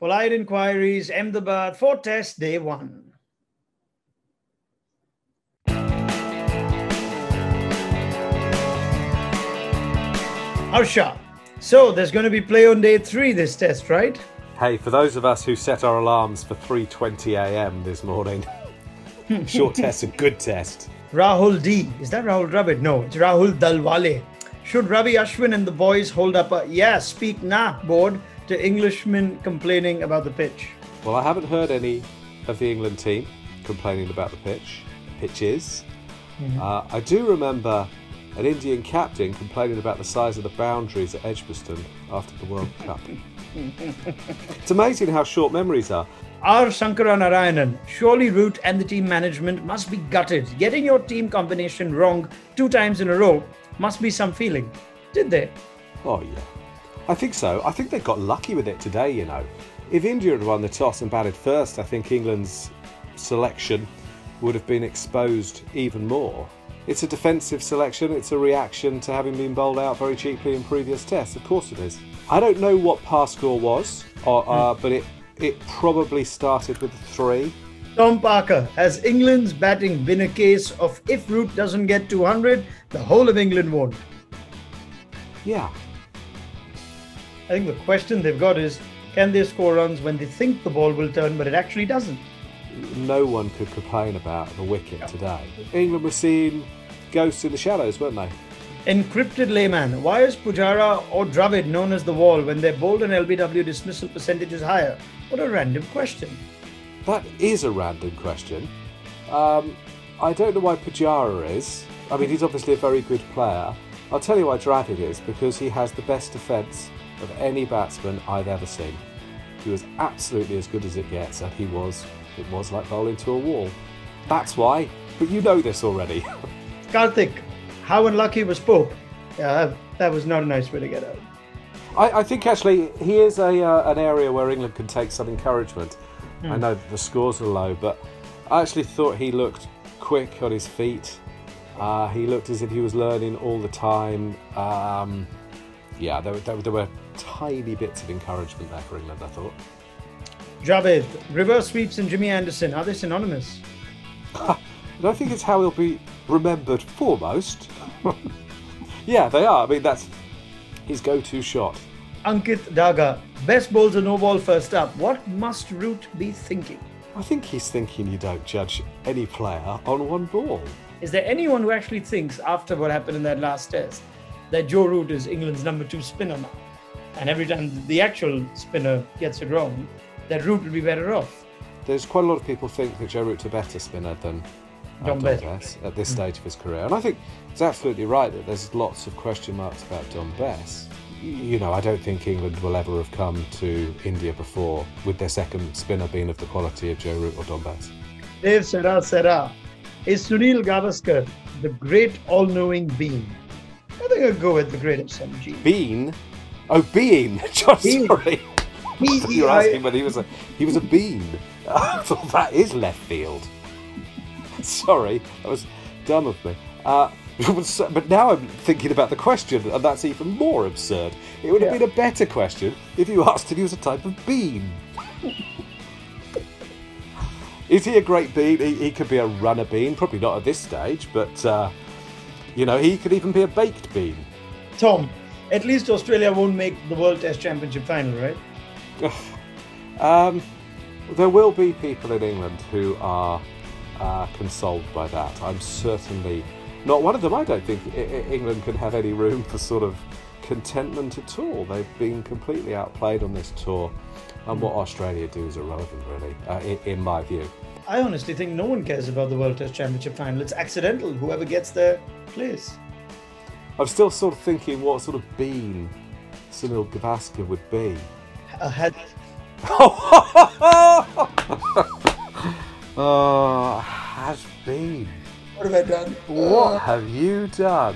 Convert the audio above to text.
Polite Enquiries, Ahmedabad for test day 1. Harsha, so there's going to be play on day 3 this test, right? Hey, for those of us who set our alarms for 3:20 a.m. this morning, short test's a good test. Rahul D. Is that Rahul Dravid? No, it's Rahul Dalwale. Should Ravi Ashwin and the boys hold up a Speak Naah board to Englishmen complaining about the pitch? Well, I haven't heard any of the England team complaining about the pitches. I do remember an Indian captain complaining about the size of the boundaries at Edgbaston after the World Cup. It's amazing how short memories are. R. Sankaranarayanan, surely Root and the team management must be gutted. Getting your team combination wrong 2 times in a row must be some feeling. Did they? Oh, yeah. I think so. I think they got lucky with it today, you know. If India had won the toss and batted first, I think England's selection would have been exposed even more. It's a defensive selection. It's a reaction to having been bowled out very cheaply in previous tests. Of course it is. I don't know what pass score was, but it probably started with 3. Tom Parker, has England's batting been a case of if Root doesn't get 200, the whole of England won't? Yeah. I think the question they've got is, can they score runs when they think the ball will turn, but it actually doesn't? No one could complain about the wicket today. England were seeing ghosts in the shadows, weren't they? Encrypted layman, why is Pujara or Dravid known as the wall when their bowled and LBW dismissal percentage is higher? What a random question. That is a random question. I don't know why Pujara is. I mean, he's obviously a very good player. I'll tell you why Dravid is, because he has the best defence of any batsman I've ever seen. He was absolutely as good as it gets, and it was like bowling to a wall. That's why, but you know this already. Karthik, how unlucky was Pope? Yeah, that was not a nice way to get out. I think actually he is an area where England can take some encouragement. I know that the scores are low, but I actually thought he looked quick on his feet. He looked as if he was learning all the time. There were tiny bits of encouragement there for England, I thought. Javed, reverse sweeps and Jimmy Anderson, are they synonymous? I don't think it's how he'll be remembered foremost. Yeah, they are. I mean, that's his go-to shot. Ankit Daga, best bowls a no ball first up. What must Root be thinking? I think he's thinking you don't judge any player on one ball. Is there anyone who actually thinks, after what happened in that last test, that Joe Root is England's number 2 spinner now? And every time the actual spinner gets it wrong, that Root would be better off? There's quite a lot of people think that Joe Root's a better spinner than Dom Bess at this stage of his career. And I think it's absolutely right that there's lots of question marks about Dom Bess. You know, I don't think England will ever have come to India before with their second spinner being of the quality of Joe Root or Dom Bess. Dave Sera, is Sunil Gavaskar the great all-knowing being? I think I'll go with the great SMG. Bean? Oh, bean! Sorry. You were asking whether he was a bean. I thought that is left field. Sorry, that was dumb of me. But now I'm thinking about the question, and that's even more absurd. It would have been a better question if you asked if he was a type of bean. Is he a great bean? He could be a runner bean, probably not at this stage, but he could even be a baked bean. Tom, at least Australia won't make the World Test Championship final, right? There will be people in England who are consoled by that. I'm certainly not one of them. I don't think England can have any room for sort of contentment at all. They've been completely outplayed on this tour, and what Australia do is irrelevant, really, in my view. I honestly think no one cares about the World Test Championship final. It's accidental. Whoever gets there plays. I'm still sort of thinking what sort of bean Sunil Gavaskar would be. A head. Oh, has been. What have I done? What have you done?